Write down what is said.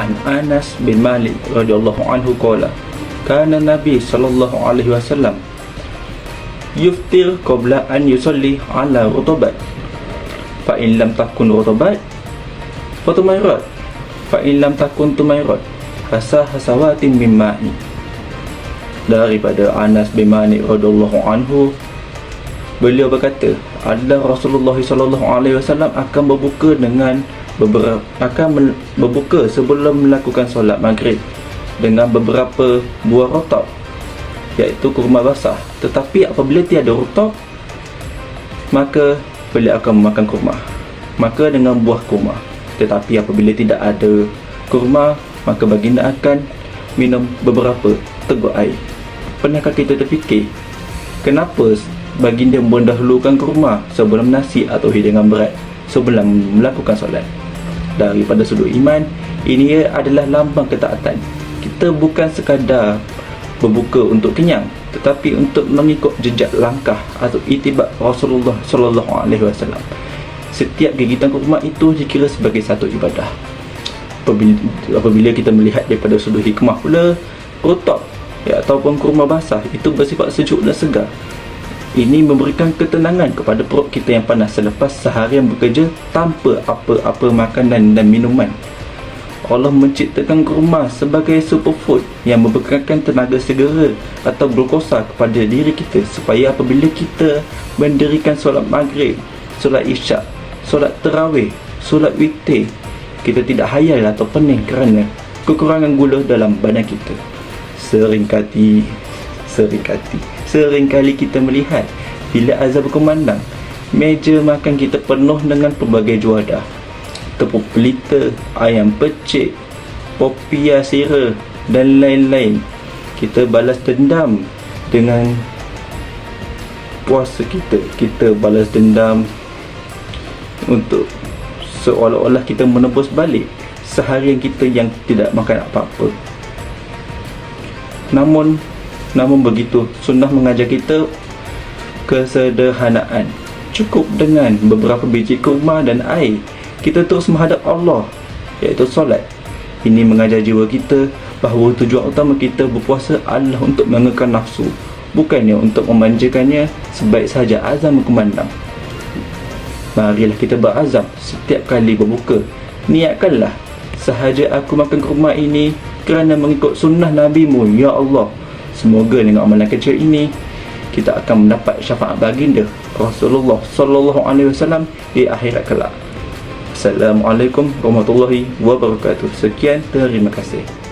An Anas bin Malik radhiyallahu anhu qala kana Nabi sallallahu alaihi wasallam yuftir qabla an yusalli ala rutabat fa in lam takun rutabat fatumayrat fa in lam takun tumayrat hasawatin min ma'i. Daripada Anas bin Malik radhiyallahu anhu, beliau berkata, adalah Rasulullah sallallahu alaihi wasallam akan berbuka sebelum melakukan solat maghrib dengan beberapa buah rotab, iaitu kurma basah. Tetapi apabila tiada rotab, maka beliau akan memakan kurma, maka dengan buah kurma. Tetapi apabila tidak ada kurma, maka baginda akan minum beberapa teguk air. Pernahkah kita terfikir kenapa baginda mendahulukan kurma sebelum nasi atau hidangan berat sebelum melakukan solat? Daripada sudut iman, ini adalah lambang ketaatan. Kita bukan sekadar berbuka untuk kenyang, tetapi untuk mengikut jejak langkah atau itibak Rasulullah sallallahu alaihi wasallam. Setiap gigitan kurma itu dikira sebagai satu ibadah. Apabila kita melihat daripada sudut hikmah pula, rotab ataupun kurma basah itu bersifat sejuk dan segar. Ini memberikan ketenangan kepada perut kita yang panas selepas seharian bekerja tanpa apa-apa makanan dan minuman. Allah menciptakan kurma sebagai superfood yang membekalkan tenaga segera atau glukosa kepada diri kita, supaya apabila kita mendirikan solat maghrib, solat isyak, solat tarawih, solat witir, kita tidak hayal atau pening kerana kekurangan gula dalam badan kita. Seringkali kita melihat bila azan berkumandang, meja makan kita penuh dengan pelbagai juadah, tepung pelita, ayam pecik, popia sira dan lain-lain. Kita balas dendam dengan puasa kita balas dendam untuk seolah-olah kita menebus balik seharian kita yang tidak makan apa-apa. Namun begitu, sunnah mengajar kita kesederhanaan. Cukup dengan beberapa biji kurma dan air, kita terus menghadap Allah, iaitu solat. Ini mengajar jiwa kita bahawa tujuan utama kita berpuasa adalah untuk mengekalkan nafsu, bukannya untuk memanjakannya sebaik sahaja azan berkumandang. Marilah kita berazam setiap kali berbuka, niatkanlah, sahaja aku makan kurma ini kerana mengikut sunnah Nabi-Mu, ya Allah. Semoga dengan amalan kecil ini kita akan mendapat syafaat baginda Rasulullah sallallahu alaihi wasallam di akhirat kelak. Assalamualaikum warahmatullahi wabarakatuh. Sekian, terima kasih.